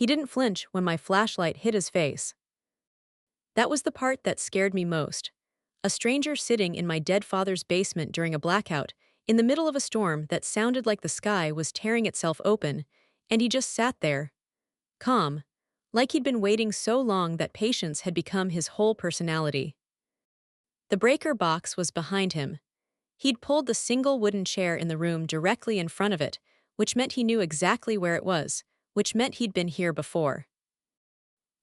He didn't flinch when my flashlight hit his face. That was the part that scared me most. A stranger sitting in my dead father's basement during a blackout, in the middle of a storm that sounded like the sky was tearing itself open, and he just sat there, calm, like he'd been waiting so long that patience had become his whole personality. The breaker box was behind him. He'd pulled the single wooden chair in the room directly in front of it, which meant he knew exactly where it was, which meant he'd been here before.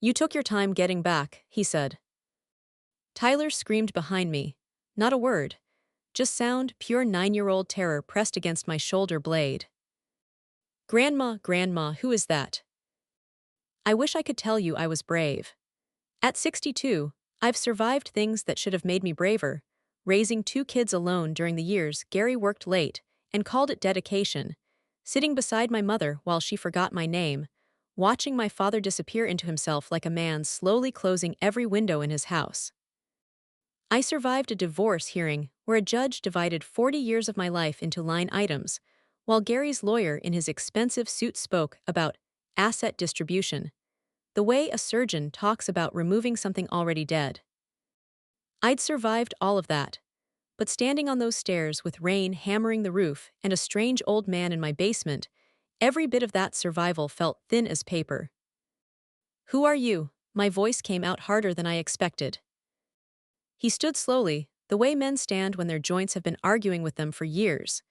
"You took your time getting back," he said. Tyler screamed behind me. Not a word. Just sound, pure 9-year-old terror pressed against my shoulder blade. Grandma, who is that?" I wish I could tell you I was brave. At 62, I've survived things that should have made me braver, raising 2 kids alone during the years Gary worked late and called it dedication, sitting beside my mother while she forgot my name, watching my father disappear into himself like a man slowly closing every window in his house. I survived a divorce hearing where a judge divided 40 years of my life into line items, while Gary's lawyer in his expensive suit spoke about asset distribution, the way a surgeon talks about removing something already dead. I'd survived all of that, but standing on those stairs with rain hammering the roof and a strange old man in my basement, every bit of that survival felt thin as paper. "Who are you?" My voice came out harder than I expected. He stood slowly, the way men stand when their joints have been arguing with them for years.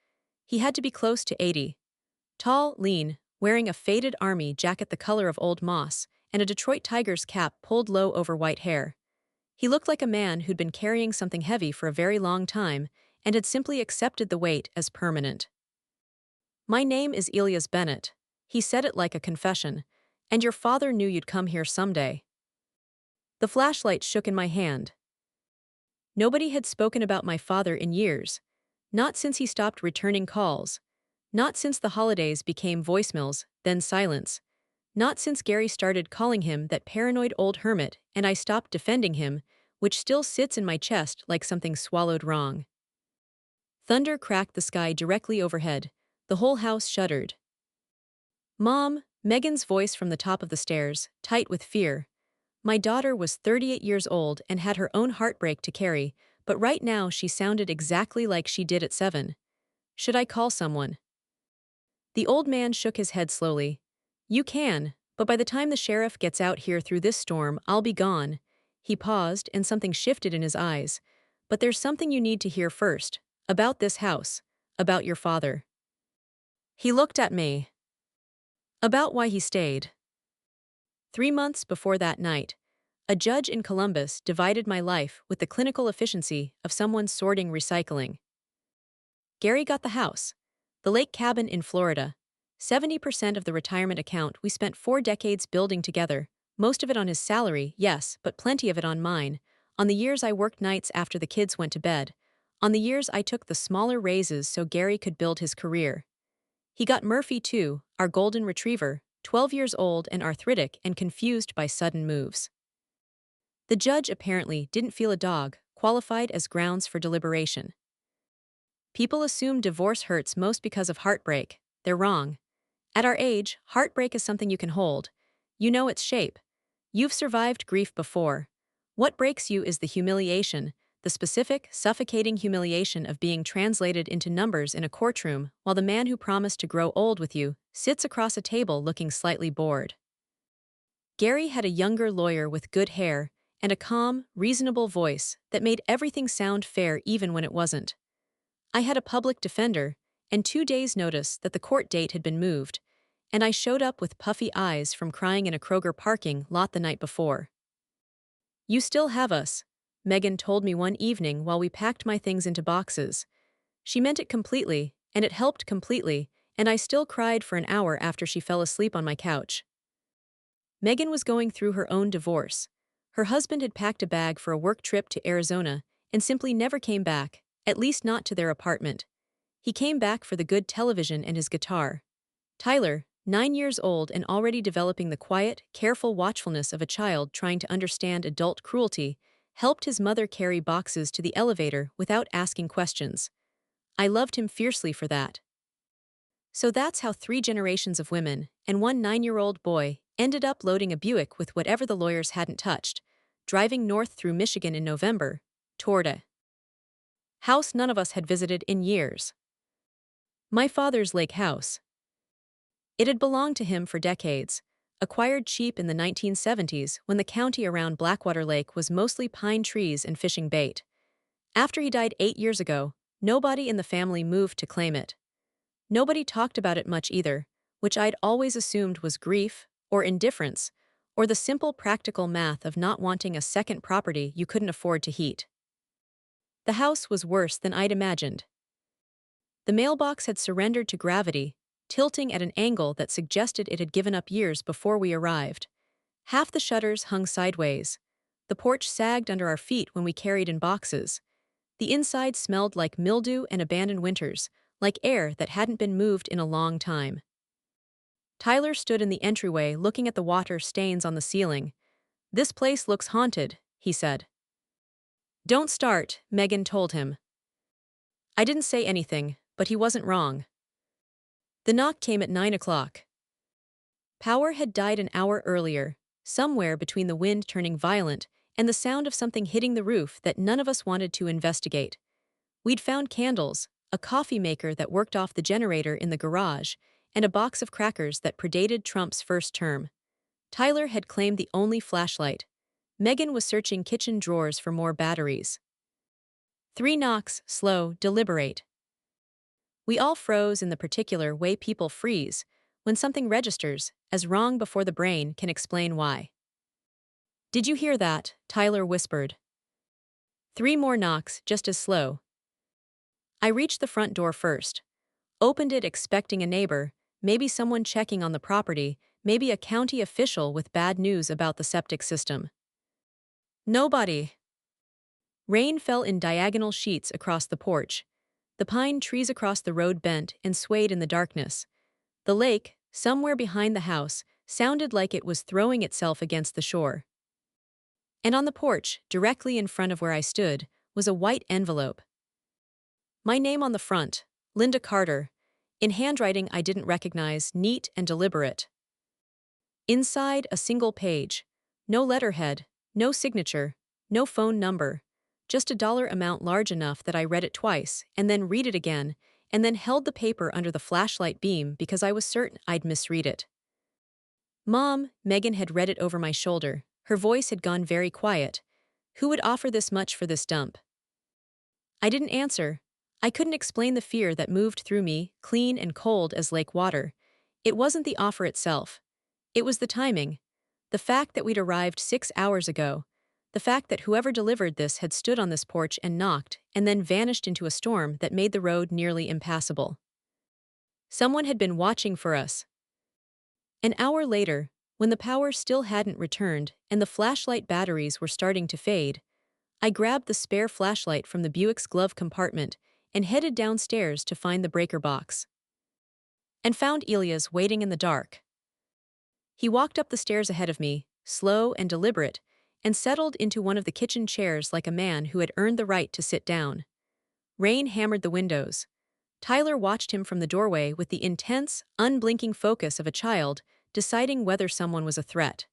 He had to be close to 80. Tall, lean, wearing a faded army jacket the color of old moss, and a Detroit Tigers cap pulled low over white hair. He looked like a man who'd been carrying something heavy for a very long time and had simply accepted the weight as permanent. "My name is Elias Bennett." He said it like a confession. "And your father knew you'd come here someday." The flashlight shook in my hand. Nobody had spoken about my father in years. Not since he stopped returning calls. Not since the holidays became voicemails, then silence. Not since Gary started calling him that paranoid old hermit and I stopped defending him, which still sits in my chest like something swallowed wrong. Thunder cracked the sky directly overhead. The whole house shuddered. "Mom," Megan's voice from the top of the stairs, tight with fear. My daughter was 38 years old and had her own heartbreak to carry, but right now she sounded exactly like she did at 7. Should I call someone? The old man shook his head slowly. "You can, but by the time the sheriff gets out here through this storm, I'll be gone." He paused and something shifted in his eyes. "But there's something you need to hear first. About this house. About your father." He looked at me. About why he stayed. 3 months before that night, a judge in Columbus divided my life with the clinical efficiency of someone sorting recycling. Gary got the house, the lake cabin in Florida, 70% of the retirement account we spent 4 decades building together, most of it on his salary, yes, but plenty of it on mine, on the years I worked nights after the kids went to bed, on the years I took the smaller raises so Gary could build his career. He got Murphy too, our golden retriever, 12 years old and arthritic and confused by sudden moves. The judge apparently didn't feel a dog qualified as grounds for deliberation. People assume divorce hurts most because of heartbreak. They're wrong. At our age, heartbreak is something you can hold. You know its shape. You've survived grief before. What breaks you is the humiliation, the specific, suffocating humiliation of being translated into numbers in a courtroom while the man who promised to grow old with you sits across a table looking slightly bored. Gary had a younger lawyer with good hair and a calm, reasonable voice that made everything sound fair even when it wasn't. I had a public defender, and 2 days' notice that the court date had been moved, and I showed up with puffy eyes from crying in a Kroger parking lot the night before. "You still have us," Megan told me one evening while we packed my things into boxes. She meant it completely, and it helped completely, and I still cried for an hour after she fell asleep on my couch. Megan was going through her own divorce. Her husband had packed a bag for a work trip to Arizona and simply never came back, at least not to their apartment. He came back for the good television and his guitar. Tyler, 9 years old and already developing the quiet, careful watchfulness of a child trying to understand adult cruelty, helped his mother carry boxes to the elevator without asking questions. I loved him fiercely for that. So that's how 3 generations of women and one 9-year-old boy ended up loading a Buick with whatever the lawyers hadn't touched, driving north through Michigan in November, toward a house none of us had visited in years. My father's lake house. It had belonged to him for decades, acquired cheap in the 1970s when the county around Blackwater Lake was mostly pine trees and fishing bait. After he died 8 years ago, nobody in the family moved to claim it. Nobody talked about it much either, which I'd always assumed was grief, or indifference, or the simple practical math of not wanting a second property you couldn't afford to heat. The house was worse than I'd imagined. The mailbox had surrendered to gravity, tilting at an angle that suggested it had given up years before we arrived. Half the shutters hung sideways. The porch sagged under our feet when we carried in boxes. The inside smelled like mildew and abandoned winters, like air that hadn't been moved in a long time. Tyler stood in the entryway looking at the water stains on the ceiling. "This place looks haunted," he said. "Don't start," Megan told him. I didn't say anything, but he wasn't wrong. The knock came at 9 o'clock. Power had died an hour earlier, somewhere between the wind turning violent and the sound of something hitting the roof that none of us wanted to investigate. We'd found candles, a coffee maker that worked off the generator in the garage, and a box of crackers that predated Trump's first term. Tyler had claimed the only flashlight. Megan was searching kitchen drawers for more batteries. 3 knocks, slow, deliberate. We all froze in the particular way people freeze, when something registers as wrong before the brain can explain why. "Did you hear that?" Tyler whispered. 3 more knocks, just as slow. I reached the front door first. Opened it expecting a neighbor, maybe someone checking on the property, maybe a county official with bad news about the septic system. Nobody. Rain fell in diagonal sheets across the porch. The pine trees across the road bent and swayed in the darkness. The lake, somewhere behind the house, sounded like it was throwing itself against the shore. And on the porch, directly in front of where I stood, was a white envelope. My name on the front, Linda Carter, in handwriting I didn't recognize, neat and deliberate. Inside, a single page. No letterhead, no signature, no phone number. Just a dollar amount large enough that I read it twice, and then read it again, and then held the paper under the flashlight beam because I was certain I'd misread it. "Mom," Megan had read it over my shoulder. Her voice had gone very quiet. "Who would offer this much for this dump?" I didn't answer. I couldn't explain the fear that moved through me, clean and cold as lake water. It wasn't the offer itself. It was the timing. The fact that we'd arrived 6 hours ago. The fact that whoever delivered this had stood on this porch and knocked, and then vanished into a storm that made the road nearly impassable. Someone had been watching for us. An hour later, when the power still hadn't returned and the flashlight batteries were starting to fade, I grabbed the spare flashlight from the Buick's glove compartment and headed downstairs to find the breaker box. And found Elias waiting in the dark. He walked up the stairs ahead of me, slow and deliberate, and settled into one of the kitchen chairs like a man who had earned the right to sit down. Rain hammered the windows. Tyler watched him from the doorway with the intense, unblinking focus of a child deciding whether someone was a threat.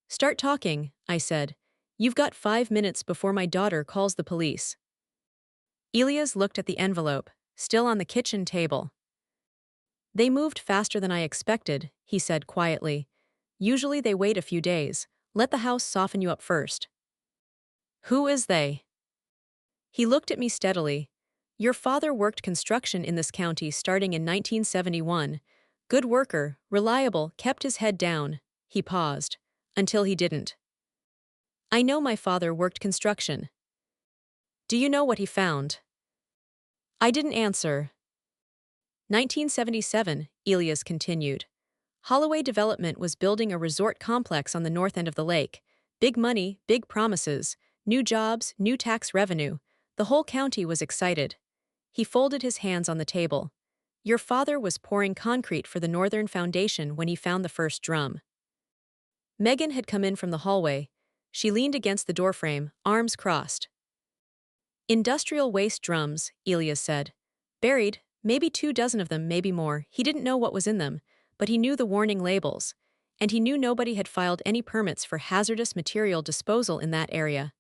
"Start talking," I said. "You've got 5 minutes before my daughter calls the police." Elias looked at the envelope, still on the kitchen table. "They moved faster than I expected," he said quietly. "Usually they wait a few days. Let the house soften you up first." "Who is they?" He looked at me steadily. "Your father worked construction in this county starting in 1971. Good worker, reliable, kept his head down." He paused. "Until he didn't." "I know my father worked construction." "Do you know what he found?" I didn't answer. 1977, Elias continued. Holloway Development was building a resort complex on the north end of the lake. Big money, big promises, new jobs, new tax revenue. The whole county was excited. He folded his hands on the table. Your father was pouring concrete for the northern foundation when he found the first drum. Megan had come in from the hallway. She leaned against the doorframe, arms crossed. Industrial waste drums, Elias said. Buried, maybe 24 of them, maybe more. He didn't know what was in them, but he knew the warning labels. And he knew nobody had filed any permits for hazardous material disposal in that area.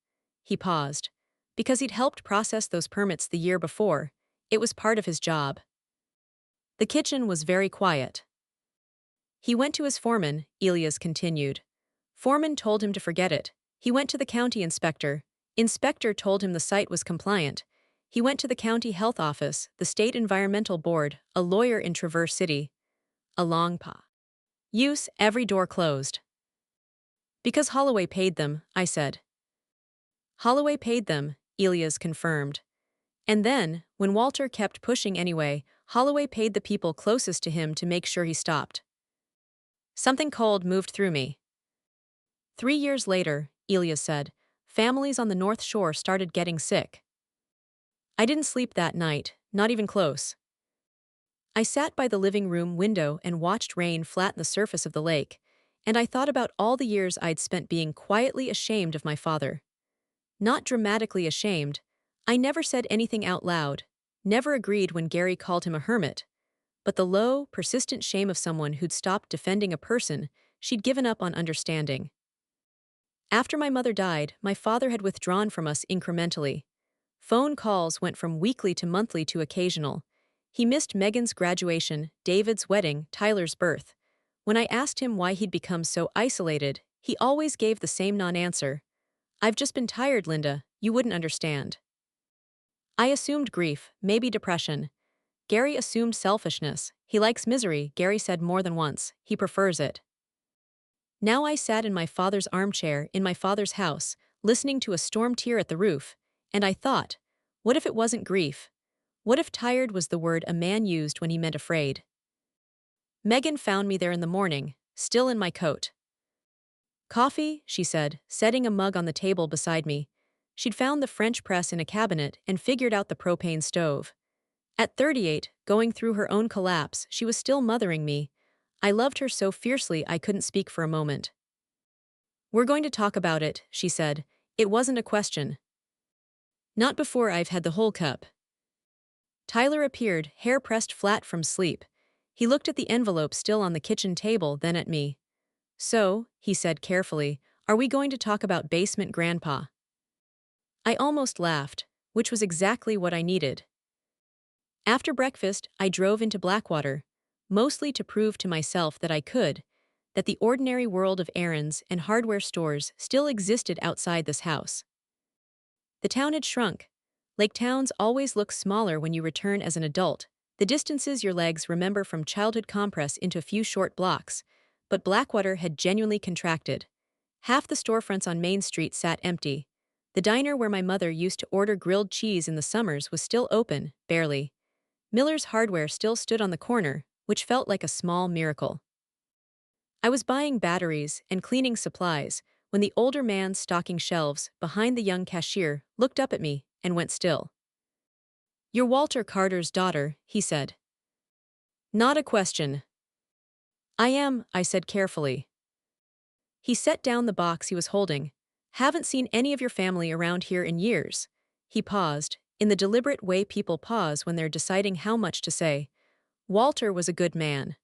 He paused. Because he'd helped process those permits the year before, it was part of his job. The kitchen was very quiet. He went to his foreman, Elias continued. Foreman told him to forget it. He went to the county inspector. Inspector told him the site was compliant. He went to the county health office, the state environmental board, a lawyer in Traverse City. A long pause. Use, every door closed. Because Holloway paid them, I said. Holloway paid them, Elias confirmed. And then, when Walter kept pushing anyway, Holloway paid the people closest to him to make sure he stopped. Something cold moved through me. 3 years later, Elias said, families on the North Shore started getting sick. I didn't sleep that night, not even close. I sat by the living room window and watched rain flatten the surface of the lake, and I thought about all the years I'd spent being quietly ashamed of my father. Not dramatically ashamed. I never said anything out loud, never agreed when Gary called him a hermit, but the low, persistent shame of someone who'd stopped defending a person she'd given up on understanding. After my mother died, my father had withdrawn from us incrementally. Phone calls went from weekly to monthly to occasional. He missed Megan's graduation, David's wedding, Tyler's birth. When I asked him why he'd become so isolated, he always gave the same non-answer. I've just been tired, Linda, you wouldn't understand. I assumed grief, maybe depression. Gary assumed selfishness. He likes misery, Gary said more than once. He prefers it. Now I sat in my father's armchair in my father's house, listening to a storm tear at the roof, and I thought, what if it wasn't grief? What if tired was the word a man used when he meant afraid? Megan found me there in the morning, still in my coat. Coffee, she said, setting a mug on the table beside me. She'd found the French press in a cabinet and figured out the propane stove. At 38, going through her own collapse, she was still mothering me. I loved her so fiercely I couldn't speak for a moment. We're going to talk about it, she said. It wasn't a question. Not before I've had the whole cup. Tyler appeared, hair pressed flat from sleep. He looked at the envelope still on the kitchen table, then at me. So, he said carefully, are we going to talk about basement grandpa? I almost laughed, which was exactly what I needed. After breakfast, I drove into Blackwater, mostly to prove to myself that I could, that the ordinary world of errands and hardware stores still existed outside this house. The town had shrunk. Lake towns always look smaller when you return as an adult, the distances your legs remember from childhood compress into a few short blocks, but Blackwater had genuinely contracted. Half the storefronts on Main Street sat empty. The diner where my mother used to order grilled cheese in the summers was still open, barely. Miller's Hardware still stood on the corner, which felt like a small miracle. I was buying batteries and cleaning supplies when the older man stocking shelves behind the young cashier looked up at me and went still. You're Walter Carter's daughter, he said. Not a question. I am, I said carefully. He set down the box he was holding. Haven't seen any of your family around here in years. He paused, in the deliberate way people pause when they're deciding how much to say. Walter was a good man.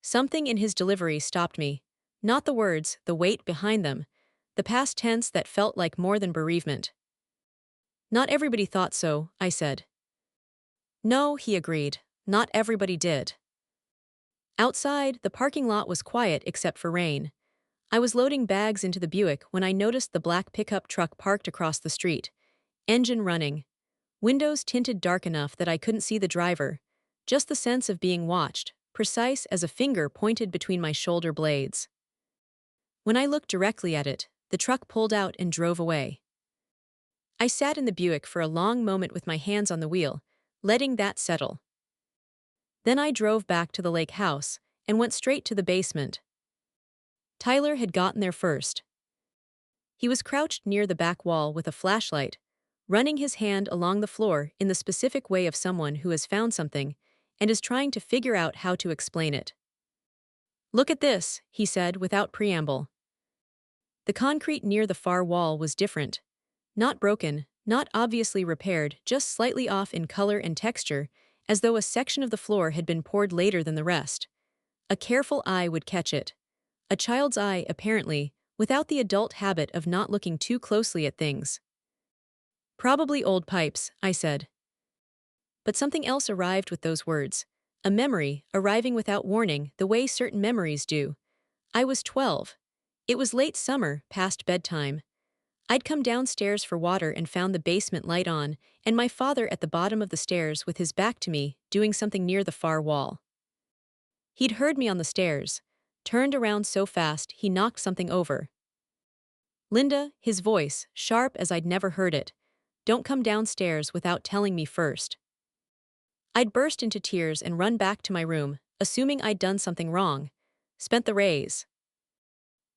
Something in his delivery stopped me. Not the words, the weight behind them. The past tense that felt like more than bereavement. Not everybody thought so, I said. No, he agreed. Not everybody did. Outside, the parking lot was quiet except for rain. I was loading bags into the Buick when I noticed the black pickup truck parked across the street. Engine running. Windows tinted dark enough that I couldn't see the driver. Just the sense of being watched, precise as a finger pointed between my shoulder blades. When I looked directly at it, the truck pulled out and drove away. I sat in the Buick for a long moment with my hands on the wheel, letting that settle. Then I drove back to the lake house and went straight to the basement. Tyler had gotten there first. He was crouched near the back wall with a flashlight, running his hand along the floor in the specific way of someone who has found something and is trying to figure out how to explain it. Look at this, he said without preamble. The concrete near the far wall was different. Not broken, not obviously repaired, just slightly off in color and texture, as though a section of the floor had been poured later than the rest. A careful eye would catch it. A child's eye, apparently, without the adult habit of not looking too closely at things. Probably old pipes, I said. But something else arrived with those words. A memory, arriving without warning, the way certain memories do. I was 12. It was late summer, past bedtime. I'd come downstairs for water and found the basement light on, and my father at the bottom of the stairs with his back to me, doing something near the far wall. He'd heard me on the stairs, turned around so fast he knocked something over. Linda, his voice, sharp as I'd never heard it. Don't come downstairs without telling me first. I'd burst into tears and run back to my room, assuming I'd done something wrong. Spent the rays.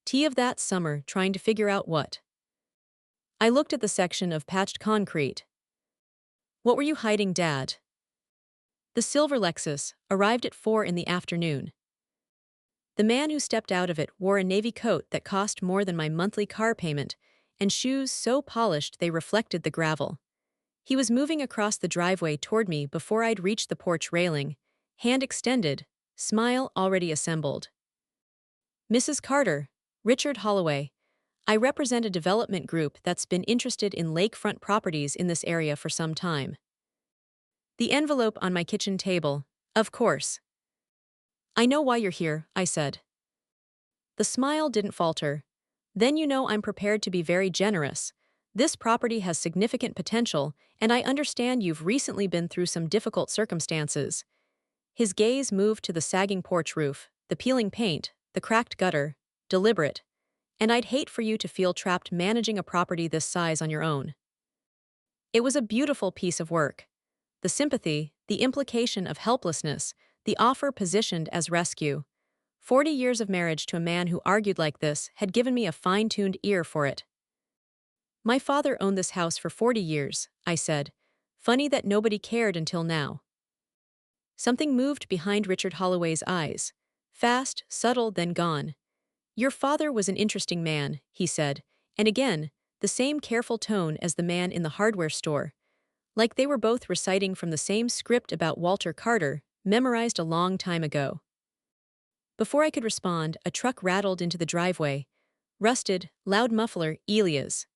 Tea of that summer trying to figure out what. I looked at the section of patched concrete. What were you hiding, Dad? The silver Lexus arrived at 4 in the afternoon. The man who stepped out of it wore a navy coat that cost more than my monthly car payment, and shoes so polished they reflected the gravel. He was moving across the driveway toward me before I'd reached the porch railing, hand extended, smile already assembled. Mrs. Carter, Richard Holloway. I represent a development group that's been interested in lakefront properties in this area for some time. The envelope on my kitchen table, of course. I know why you're here, I said. The smile didn't falter. Then you know I'm prepared to be very generous. This property has significant potential, and I understand you've recently been through some difficult circumstances. His gaze moved to the sagging porch roof, the peeling paint, the cracked gutter, deliberate. And I'd hate for you to feel trapped managing a property this size on your own. It was a beautiful piece of work. The sympathy, the implication of helplessness, the offer positioned as rescue. 40 years of marriage to a man who argued like this had given me a fine-tuned ear for it. My father owned this house for 40 years, I said. Funny that nobody cared until now. Something moved behind Richard Holloway's eyes. Fast, subtle, then gone. Your father was an interesting man, he said, and again, the same careful tone as the man in the hardware store. Like they were both reciting from the same script about Walter Carter, memorized a long time ago. Before I could respond, a truck rattled into the driveway. Rusted, loud muffler, Elias.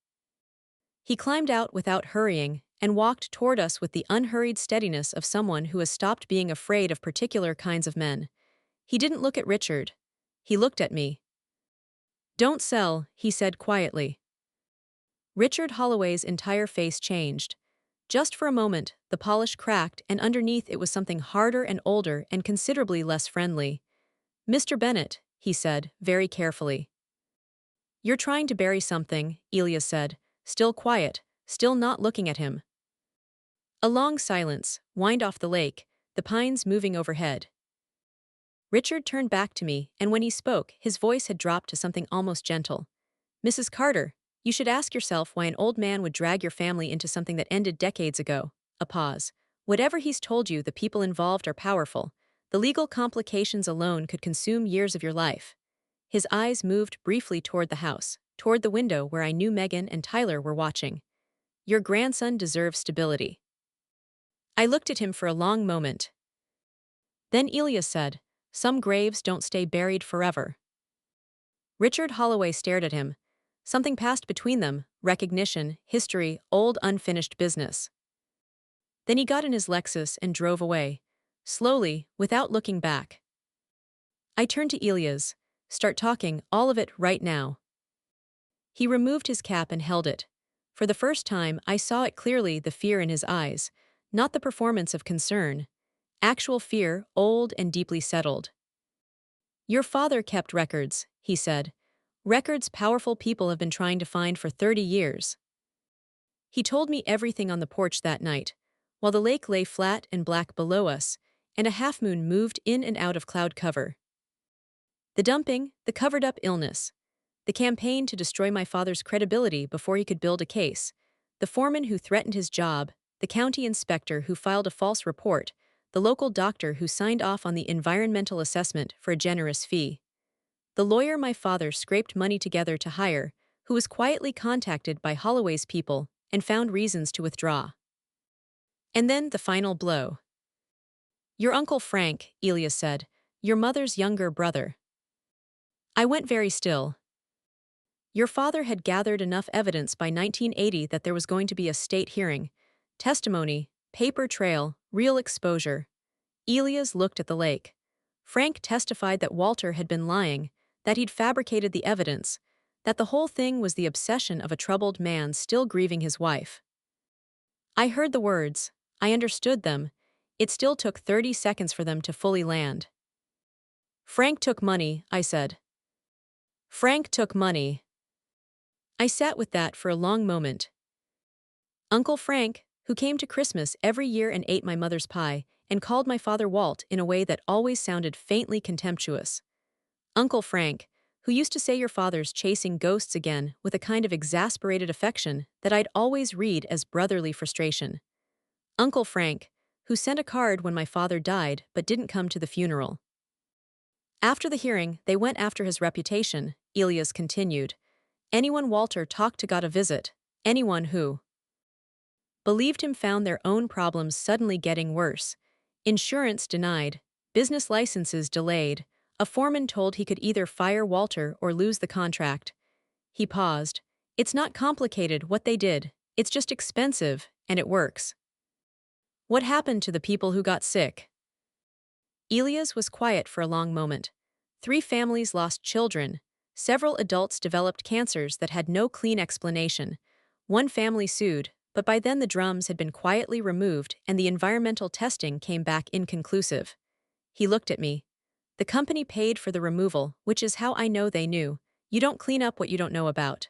He climbed out without hurrying and walked toward us with the unhurried steadiness of someone who has stopped being afraid of particular kinds of men. He didn't look at Richard. He looked at me. Don't sell, he said quietly. Richard Holloway's entire face changed. Just for a moment, the polish cracked, and underneath it was something harder and older and considerably less friendly. Mr. Bennett, he said, very carefully. You're trying to bury something, Elias said, still quiet, still not looking at him. A long silence whined off the lake, the pines moving overhead. Richard turned back to me, and when he spoke, his voice had dropped to something almost gentle. Mrs. Carter, you should ask yourself why an old man would drag your family into something that ended decades ago. A pause. Whatever he's told you, the people involved are powerful. The legal complications alone could consume years of your life. His eyes moved briefly toward the house, toward the window where I knew Megan and Tyler were watching. Your grandson deserves stability. I looked at him for a long moment. Then Elias said, some graves don't stay buried forever. Richard Holloway stared at him. Something passed between them, recognition, history, old unfinished business. Then he got in his Lexus and drove away, slowly, without looking back. I turned to Elias. Start talking, all of it, right now. He removed his cap and held it. For the first time, I saw it clearly, the fear in his eyes, not the performance of concern. Actual fear, old and deeply settled. Your father kept records, he said. Records powerful people have been trying to find for 30 years. He told me everything on the porch that night, while the lake lay flat and black below us, and a half-moon moved in and out of cloud cover. The dumping, the covered-up illness, the campaign to destroy my father's credibility before he could build a case, the foreman who threatened his job, the county inspector who filed a false report, the local doctor who signed off on the environmental assessment for a generous fee. The lawyer my father scraped money together to hire, who was quietly contacted by Holloway's people and found reasons to withdraw. And then the final blow. Your Uncle Frank, Elias said, your mother's younger brother. I went very still. Your father had gathered enough evidence by 1980 that there was going to be a state hearing. Testimony, paper trail, real exposure. Elias looked at the lake. Frank testified that Walter had been lying, that he'd fabricated the evidence, that the whole thing was the obsession of a troubled man still grieving his wife. I heard the words. I understood them. It still took 30 seconds for them to fully land. Frank took money, I said. Frank took money. I sat with that for a long moment. Uncle Frank, who came to Christmas every year and ate my mother's pie, and called my father Walt in a way that always sounded faintly contemptuous. Uncle Frank, who used to say your father's chasing ghosts again with a kind of exasperated affection that I'd always read as brotherly frustration. Uncle Frank, who sent a card when my father died but didn't come to the funeral. After the hearing, they went after his reputation, Elias continued. Anyone Walter talked to got a visit. Anyone who believed him found their own problems suddenly getting worse. Insurance denied, business licenses delayed, a foreman told he could either fire Walter or lose the contract. He paused. It's not complicated what they did, it's just expensive, and it works. What happened to the people who got sick? Elias was quiet for a long moment. 3 families lost children. Several adults developed cancers that had no clean explanation. One family sued, but by then the drums had been quietly removed and the environmental testing came back inconclusive. He looked at me. The company paid for the removal, which is how I know they knew. You don't clean up what you don't know about.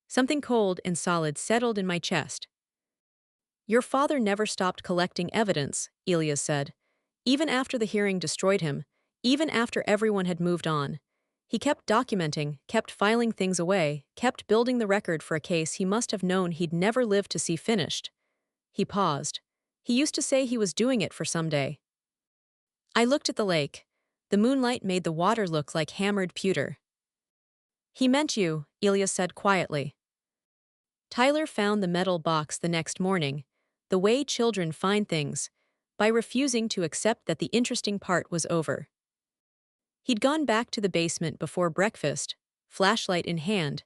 Something cold and solid settled in my chest. Your father never stopped collecting evidence, Elias said. Even after the hearing destroyed him, even after everyone had moved on. He kept documenting, kept filing things away, kept building the record for a case he must have known he'd never live to see finished. He paused. He used to say he was doing it for someday. I looked at the lake. The moonlight made the water look like hammered pewter. He meant you, Elias said quietly. Tyler found the metal box the next morning, the way children find things, by refusing to accept that the interesting part was over. He'd gone back to the basement before breakfast, flashlight in hand,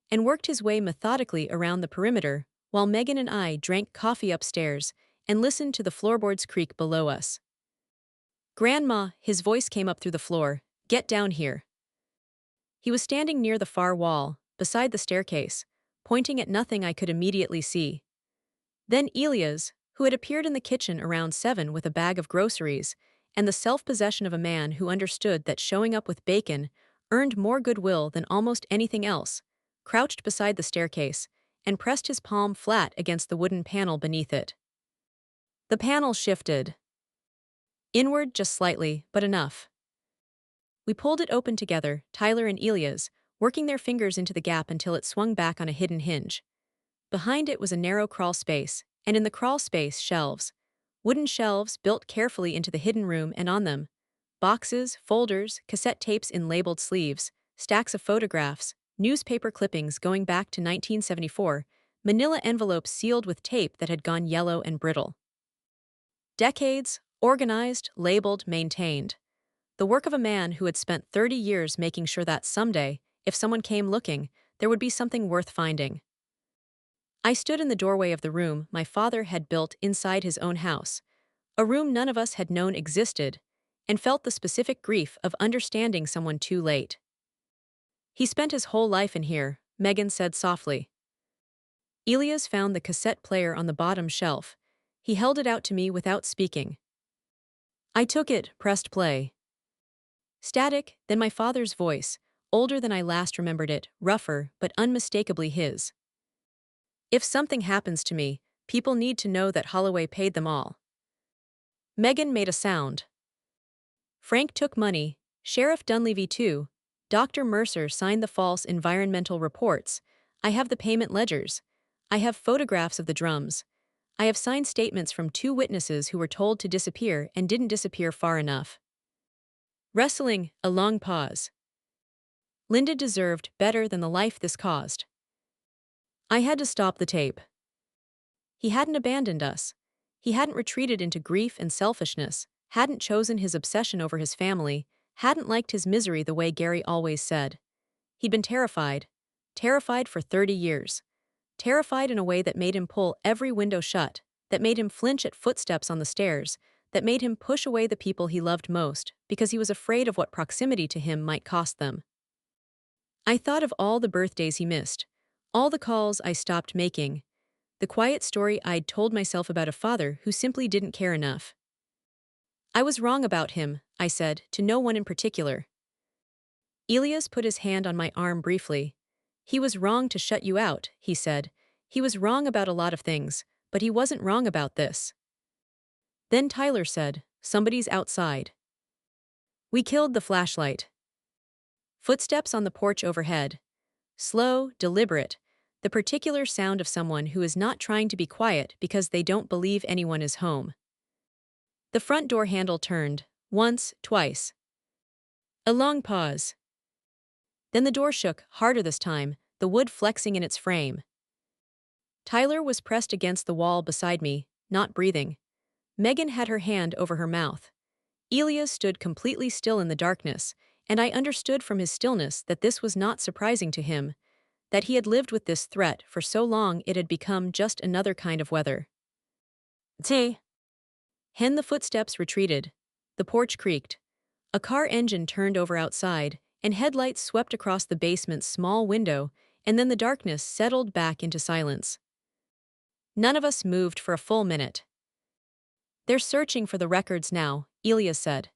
and worked his way methodically around the perimeter while Megan and I drank coffee upstairs and listened to the floorboards creak below us. Grandma, his voice came up through the floor, get down here. He was standing near the far wall, beside the staircase, pointing at nothing I could immediately see. Then Elias, who had appeared in the kitchen around 7 with a bag of groceries, and the self-possession of a man who understood that showing up with bacon earned more goodwill than almost anything else, crouched beside the staircase and pressed his palm flat against the wooden panel beneath it. The panel shifted. Inward just slightly, but enough. We pulled it open together, Tyler and Elias, working their fingers into the gap until it swung back on a hidden hinge. Behind it was a narrow crawl space, and in the crawl space, shelves. Wooden shelves built carefully into the hidden room, and on them, boxes, folders, cassette tapes in labeled sleeves, stacks of photographs, newspaper clippings going back to 1974, manila envelopes sealed with tape that had gone yellow and brittle. Decades, organized, labeled, maintained. The work of a man who had spent 30 years making sure that someday, if someone came looking, there would be something worth finding. I stood in the doorway of the room my father had built inside his own house, a room none of us had known existed, and felt the specific grief of understanding someone too late. He spent his whole life in here, Megan said softly. Elias found the cassette player on the bottom shelf. He held it out to me without speaking. I took it, pressed play. Static, then my father's voice, older than I last remembered it, rougher, but unmistakably his. If something happens to me, people need to know that Holloway paid them all. Megan made a sound. Frank took money, Sheriff Dunleavy too, Dr. Mercer signed the false environmental reports, I have the payment ledgers, I have photographs of the drums, I have signed statements from 2 witnesses who were told to disappear and didn't disappear far enough. Wrestling, a long pause. Linda deserved better than the life this caused. I had to stop the tape. He hadn't abandoned us. He hadn't retreated into grief and selfishness, hadn't chosen his obsession over his family, hadn't liked his misery the way Gary always said. He'd been terrified. Terrified for 30 years. Terrified in a way that made him pull every window shut, that made him flinch at footsteps on the stairs, that made him push away the people he loved most because he was afraid of what proximity to him might cost them. I thought of all the birthdays he missed, all the calls I stopped making, the quiet story I'd told myself about a father who simply didn't care enough. I was wrong about him, I said, to no one in particular. Elias put his hand on my arm briefly. He was wrong to shut you out, he said. He was wrong about a lot of things, but he wasn't wrong about this. Then Tyler said, "Somebody's outside." We killed the flashlight. Footsteps on the porch overhead. Slow, deliberate, the particular sound of someone who is not trying to be quiet because they don't believe anyone is home. The front door handle turned, once, twice. A long pause. Then the door shook, harder this time, the wood flexing in its frame. Tyler was pressed against the wall beside me, not breathing. Megan had her hand over her mouth. Elias stood completely still in the darkness, and I understood from his stillness that this was not surprising to him, that he had lived with this threat for so long it had become just another kind of weather. T. Hen the footsteps retreated. The porch creaked. A car engine turned over outside, and headlights swept across the basement's small window, and then the darkness settled back into silence. None of us moved for a full minute. "They're searching for the records now," Elias said.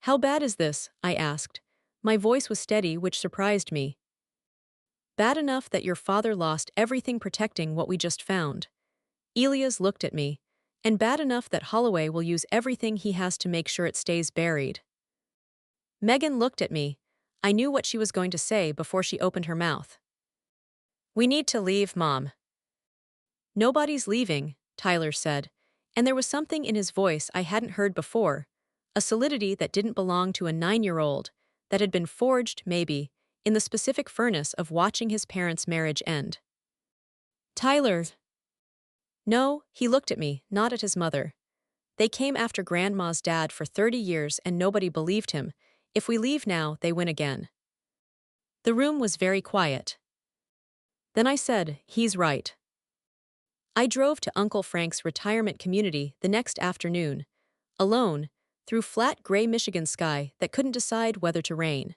"How bad is this?" I asked. My voice was steady, which surprised me. "Bad enough that your father lost everything protecting what we just found." Elias looked at me. "And bad enough that Holloway will use everything he has to make sure it stays buried." Megan looked at me. I knew what she was going to say before she opened her mouth. "We need to leave, Mom." "Nobody's leaving," Tyler said, and there was something in his voice I hadn't heard before, a solidity that didn't belong to a 9-year-old, that had been forged, maybe, in the specific furnace of watching his parents' marriage end. "Tyler." "No," he looked at me, not at his mother. "They came after Grandma's dad for 30 years and nobody believed him. If we leave now, they win again." The room was very quiet. Then I said, "He's right." I drove to Uncle Frank's retirement community the next afternoon, alone, through flat gray Michigan sky that couldn't decide whether to rain.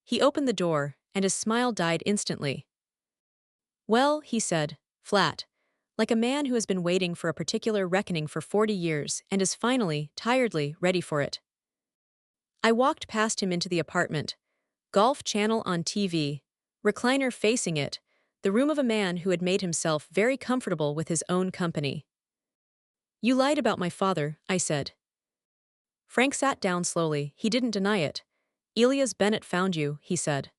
He opened the door, and his smile died instantly. "Well," he said, flat, like a man who has been waiting for a particular reckoning for 40 years and is finally, tiredly, ready for it. I walked past him into the apartment. Golf channel on TV, recliner facing it, the room of a man who had made himself very comfortable with his own company. "You lied about my father," I said. Frank sat down slowly. He didn't deny it. "Elias Bennett found you," he said.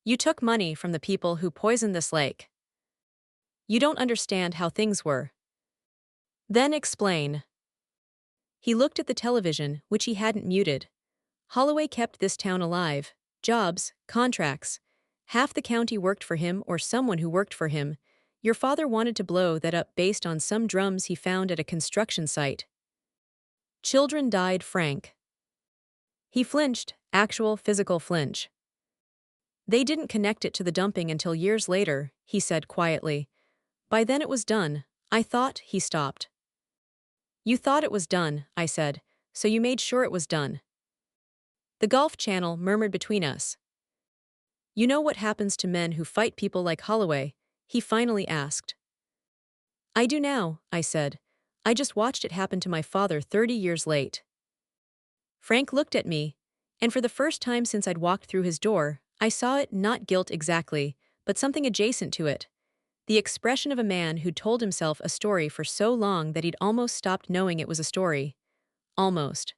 "You took money from the people who poisoned this lake. You don't understand how things were." "Then explain." He looked at the television, which he hadn't muted. "Holloway kept this town alive. Jobs, contracts. Half the county worked for him or someone who worked for him. Your father wanted to blow that up based on some drums he found at a construction site. Children died, Frank." He flinched, actual physical flinch. "They didn't connect it to the dumping until years later," he said quietly. "By then it was done. I thought," he stopped. "You thought it was done," I said, "so you made sure it was done." The Golf Channel murmured between us. "You know what happens to men who fight people like Holloway?" he finally asked. "I do now," I said. "I just watched it happen to my father 30 years late." Frank looked at me, and for the first time since I'd walked through his door, I saw it, not guilt exactly, but something adjacent to it. The expression of a man who'd told himself a story for so long that he'd almost stopped knowing it was a story. Almost.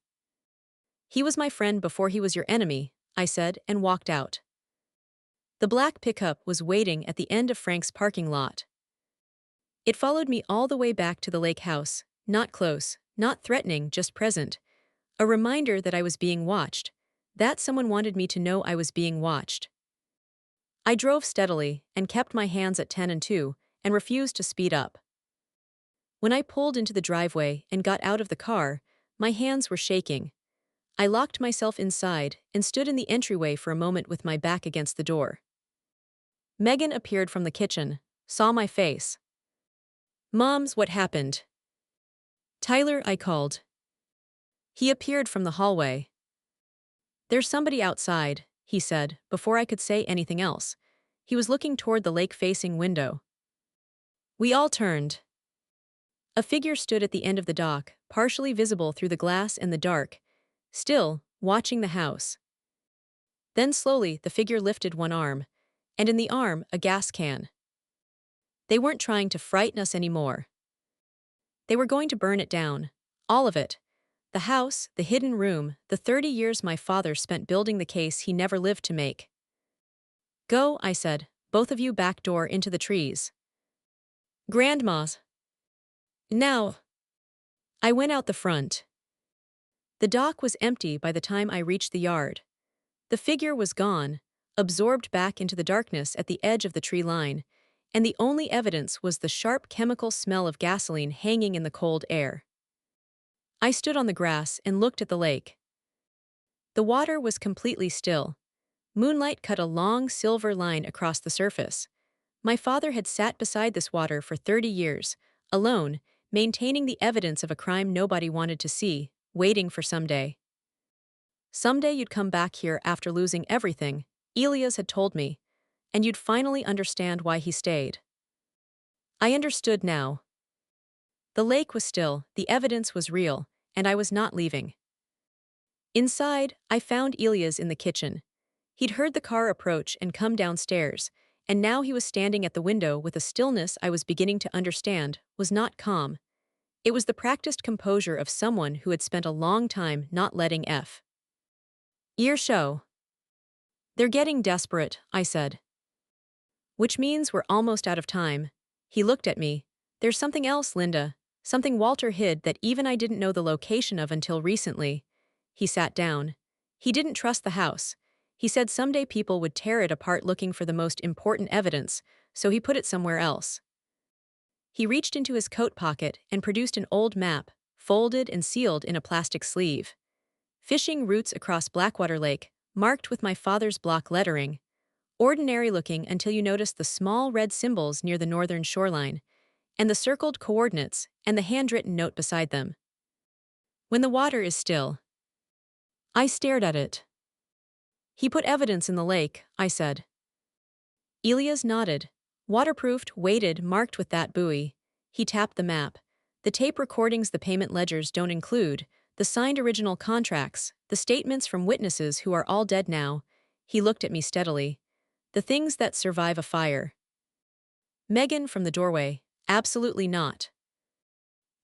"He was my friend before he was your enemy," I said, and walked out. The black pickup was waiting at the end of Frank's parking lot. It followed me all the way back to the lake house, not close, not threatening, just present. A reminder that I was being watched, that someone wanted me to know I was being watched. I drove steadily and kept my hands at 10 and 2 and refused to speed up. When I pulled into the driveway and got out of the car, my hands were shaking. I locked myself inside and stood in the entryway for a moment with my back against the door. Megan appeared from the kitchen, saw my face. "Moms, what happened?" "Tyler," I called. He appeared from the hallway. "There's somebody outside," he said, before I could say anything else. He was looking toward the lake-facing window. We all turned. A figure stood at the end of the dock, partially visible through the glass and the dark, still, watching the house. Then slowly, the figure lifted one arm, and in the arm, a gas can. They weren't trying to frighten us anymore. They were going to burn it down. All of it. The house, the hidden room, the 30 years my father spent building the case he never lived to make. "Go," I said, "both of you back door into the trees." "Grandma's." "Now." I went out the front. The dock was empty by the time I reached the yard. The figure was gone, absorbed back into the darkness at the edge of the tree line, and the only evidence was the sharp chemical smell of gasoline hanging in the cold air. I stood on the grass and looked at the lake. The water was completely still. Moonlight cut a long silver line across the surface. My father had sat beside this water for 30 years, alone, maintaining the evidence of a crime nobody wanted to see, waiting for someday. "Someday you'd come back here after losing everything," Elias had told me, "and you'd finally understand why he stayed." I understood now. The lake was still, the evidence was real, and I was not leaving. Inside, I found Elias in the kitchen. He'd heard the car approach and come downstairs, and now he was standing at the window with a stillness I was beginning to understand was not calm. It was the practiced composure of someone who had spent a long time not letting F. "Ear show." "They're getting desperate," I said. "Which means we're almost out of time." He looked at me. "There's something else, Linda. Something Walter hid that even I didn't know the location of until recently." He sat down. He didn't trust the house. He said someday people would tear it apart looking for the most important evidence, so he put it somewhere else. He reached into his coat pocket and produced an old map, folded and sealed in a plastic sleeve. "Fishing routes across Blackwater Lake, marked with my father's block lettering. Ordinary looking until you notice the small red symbols near the northern shoreline, and the circled coordinates and the handwritten note beside them. When the water is still." I stared at it. "He put evidence in the lake," I said. Elias nodded. "Waterproofed, weighted, marked with that buoy." He tapped the map. "The tape recordings the payment ledgers don't include, the signed original contracts, the statements from witnesses who are all dead now." He looked at me steadily. "The things that survive a fire." Megan from the doorway, "Absolutely not."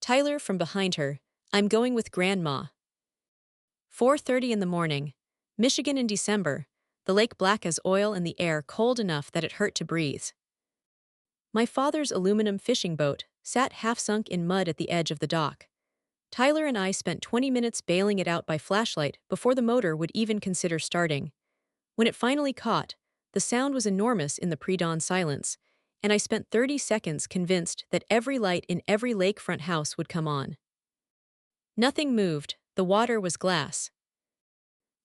Tyler from behind her, "I'm going with Grandma." 4:30 in the morning. Michigan in December, the lake black as oil and the air cold enough that it hurt to breathe. My father's aluminum fishing boat sat half-sunk in mud at the edge of the dock. Tyler and I spent 20 minutes bailing it out by flashlight before the motor would even consider starting. When it finally caught, the sound was enormous in the pre-dawn silence, and I spent 30 seconds convinced that every light in every lakefront house would come on. Nothing moved, the water was glass.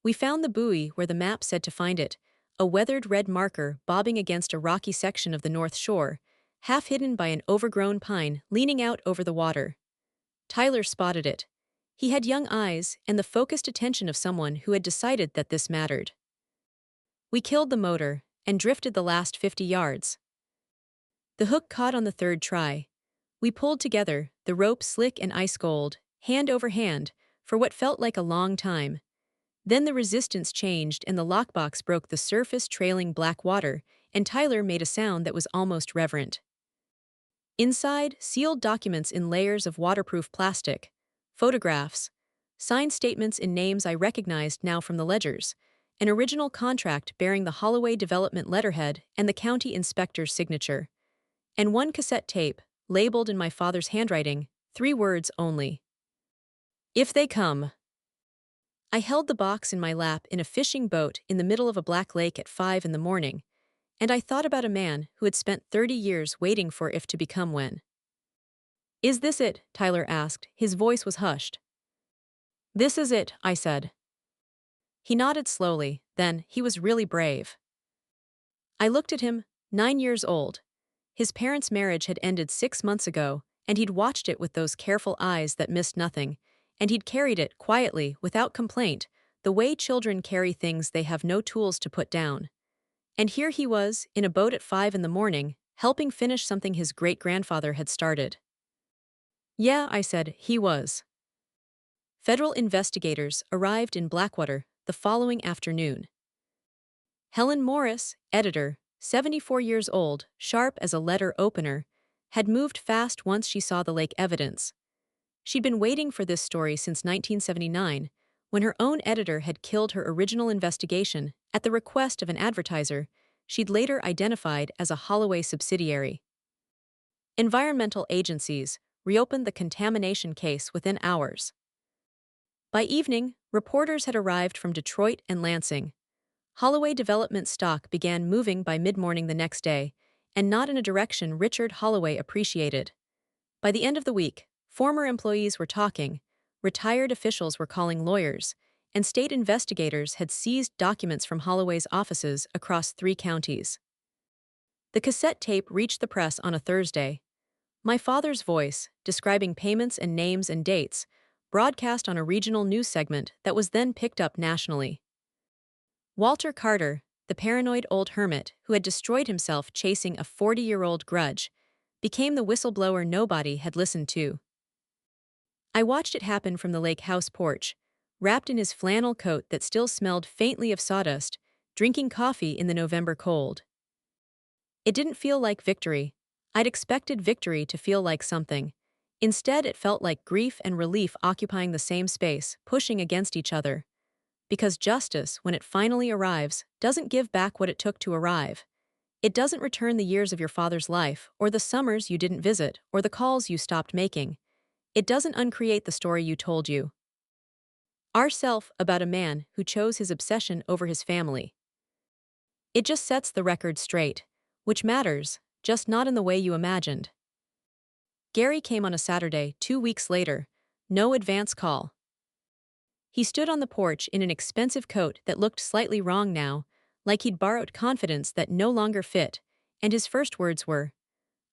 We found the buoy where the map said to find it, a weathered red marker bobbing against a rocky section of the north shore, half hidden by an overgrown pine leaning out over the water. Tyler spotted it. He had young eyes and the focused attention of someone who had decided that this mattered. We killed the motor and drifted the last 50 yards. The hook caught on the third try. We pulled together, the rope slick and ice cold, hand over hand, for what felt like a long time. Then the resistance changed and the lockbox broke the surface trailing black water, and Tyler made a sound that was almost reverent. Inside, sealed documents in layers of waterproof plastic, photographs, signed statements in names I recognized now from the ledgers, an original contract bearing the Holloway Development letterhead and the county inspector's signature, and one cassette tape, labeled in my father's handwriting, 3 words only. "If they come." I held the box in my lap in a fishing boat in the middle of a black lake at 5 in the morning, and I thought about a man who had spent 30 years waiting for if to become when. "Is this it?" Tyler asked. His voice was hushed. "This is it," I said. He nodded slowly, then, he was really brave. I looked at him, 9 years old. His parents' marriage had ended 6 months ago, and he'd watched it with those careful eyes that missed nothing, and he'd carried it quietly, without complaint, the way children carry things they have no tools to put down. And here he was, in a boat at 5 in the morning, helping finish something his great-grandfather had started. Yeah, I said, he was. Federal investigators arrived in Blackwater the following afternoon. Helen Morris, editor, 74 years old, sharp as a letter opener, had moved fast once she saw the lake evidence. She'd been waiting for this story since 1979, when her own editor had killed her original investigation at the request of an advertiser she'd later identified as a Holloway subsidiary. Environmental agencies reopened the contamination case within hours. By evening, reporters had arrived from Detroit and Lansing. Holloway development stock began moving by mid-morning the next day, and not in a direction Richard Holloway appreciated. By the end of the week, former employees were talking, retired officials were calling lawyers, and state investigators had seized documents from Holloway's offices across 3 counties. The cassette tape reached the press on a Thursday. My father's voice, describing payments and names and dates, broadcast on a regional news segment that was then picked up nationally. Walter Carter, the paranoid old hermit who had destroyed himself chasing a 40-year-old grudge, became the whistleblower nobody had listened to. I watched it happen from the lake house porch, wrapped in his flannel coat that still smelled faintly of sawdust, drinking coffee in the November cold. It didn't feel like victory. I'd expected victory to feel like something. Instead, it felt like grief and relief occupying the same space, pushing against each other. Because justice, when it finally arrives, doesn't give back what it took to arrive. It doesn't return the years of your father's life, or the summers you didn't visit, or the calls you stopped making. It doesn't uncreate the story you told you. Ourself about a man who chose his obsession over his family. It just sets the record straight, which matters, just not in the way you imagined. Gary came on a Saturday, 2 weeks later. No advance call. He stood on the porch in an expensive coat that looked slightly wrong now, like he'd borrowed confidence that no longer fit, and his first words were,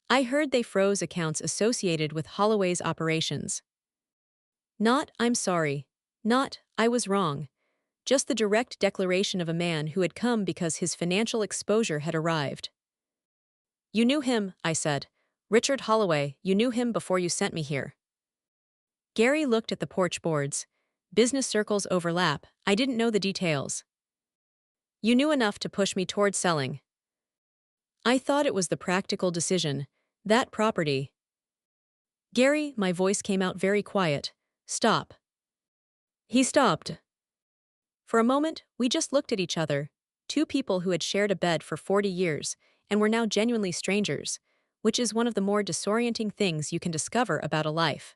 "I heard they froze accounts associated with Holloway's operations." Not, "I'm sorry." Not, "I was wrong." Just the direct declaration of a man who had come because his financial exposure had arrived. "You knew him," I said. "Richard Holloway, you knew him before you sent me here." Gary looked at the porch boards. Business circles overlap, I didn't know the details. "You knew enough to push me toward selling." I thought it was the practical decision. That property. "Gary," my voice came out very quiet. "Stop." He stopped. For a moment, we just looked at each other, 2 people who had shared a bed for 40 years, and were now genuinely strangers, which is one of the more disorienting things you can discover about a life.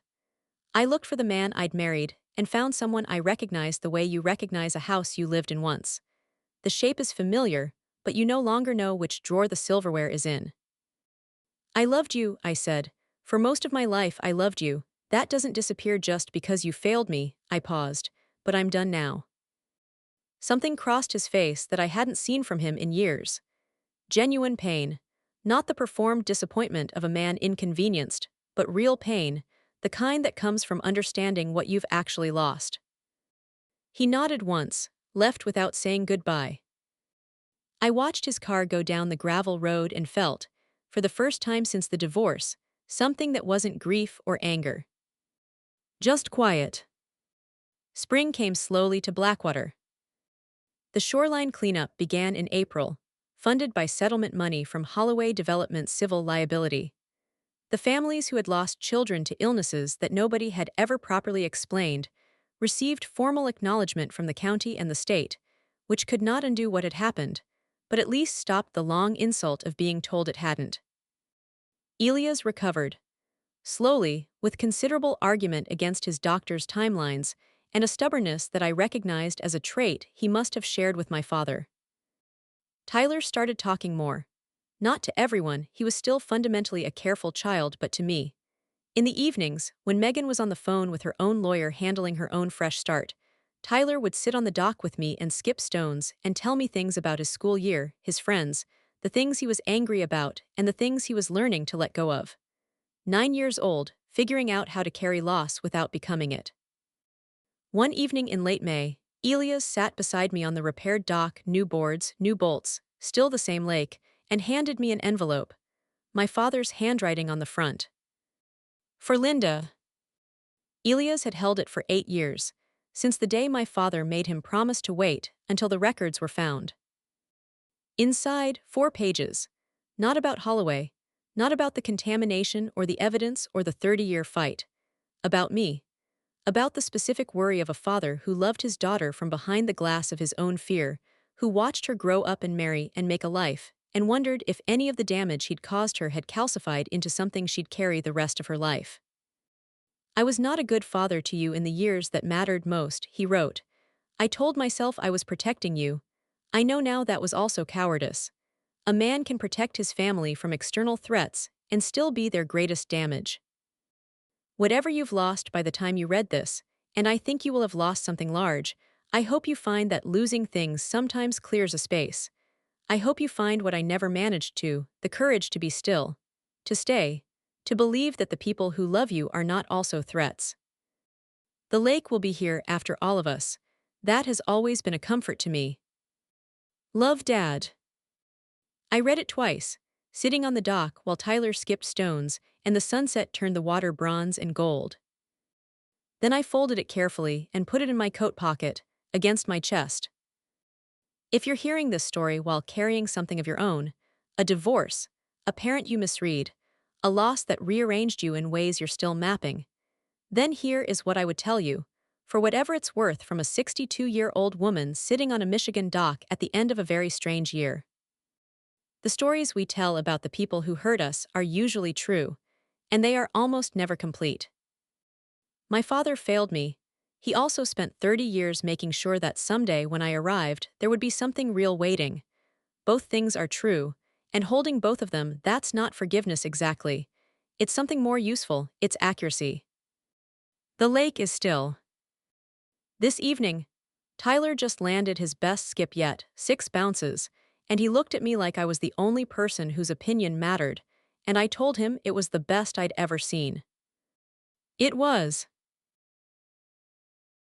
I looked for the man I'd married, and found someone I recognized the way you recognize a house you lived in once. The shape is familiar, but you no longer know which drawer the silverware is in. "I loved you," I said. "For most of my life I loved you. That doesn't disappear just because you failed me." I paused. "But I'm done now." Something crossed his face that I hadn't seen from him in years. Genuine pain. Not the performed disappointment of a man inconvenienced, but real pain, the kind that comes from understanding what you've actually lost. He nodded once, left without saying goodbye. I watched his car go down the gravel road and felt, for the first time since the divorce, something that wasn't grief or anger. Just quiet. Spring came slowly to Blackwater. The shoreline cleanup began in April, funded by settlement money from Holloway Development's civil liability. The families who had lost children to illnesses that nobody had ever properly explained received formal acknowledgement from the county and the state, which could not undo what had happened, but at least stopped the long insult of being told it hadn't. Elias recovered. Slowly, with considerable argument against his doctor's timelines, and a stubbornness that I recognized as a trait he must have shared with my father. Tyler started talking more. Not to everyone, he was still fundamentally a careful child, but to me. In the evenings, when Megan was on the phone with her own lawyer handling her own fresh start, Tyler would sit on the dock with me and skip stones and tell me things about his school year, his friends, the things he was angry about, and the things he was learning to let go of. 9 years old, figuring out how to carry loss without becoming it. One evening in late May, Elias sat beside me on the repaired dock, new boards, new bolts, still the same lake, and handed me an envelope, my father's handwriting on the front. For Linda. Elias had held it for 8 years, since the day my father made him promise to wait until the records were found. Inside, 4 pages. Not about Holloway, not about the contamination or the evidence or the 30-year fight. About me. About the specific worry of a father who loved his daughter from behind the glass of his own fear, who watched her grow up and marry and make a life, and wondered if any of the damage he'd caused her had calcified into something she'd carry the rest of her life. I was not a good father to you in the years that mattered most, he wrote. I told myself I was protecting you. I know now that was also cowardice. A man can protect his family from external threats and still be their greatest damage. Whatever you've lost by the time you read this, and I think you will have lost something large, I hope you find that losing things sometimes clears a space. I hope you find what I never managed to, the courage to be still, to stay, to believe that the people who love you are not also threats. The lake will be here after all of us. That has always been a comfort to me. Love, Dad. I read it twice, sitting on the dock while Tyler skipped stones and the sunset turned the water bronze and gold. Then I folded it carefully and put it in my coat pocket, against my chest. If you're hearing this story while carrying something of your own, a divorce, a parent you misread, a loss that rearranged you in ways you're still mapping, then here is what I would tell you, for whatever it's worth from a 62-year-old woman sitting on a Michigan dock at the end of a very strange year. The stories we tell about the people who hurt us are usually true, and they are almost never complete. My father failed me. He also spent 30 years making sure that someday when I arrived, there would be something real waiting. Both things are true, and holding both of them, that's not forgiveness exactly. It's something more useful, it's accuracy. The lake is still. This evening, Tyler just landed his best skip yet, 6 bounces, and he looked at me like I was the only person whose opinion mattered, and I told him it was the best I'd ever seen. It was.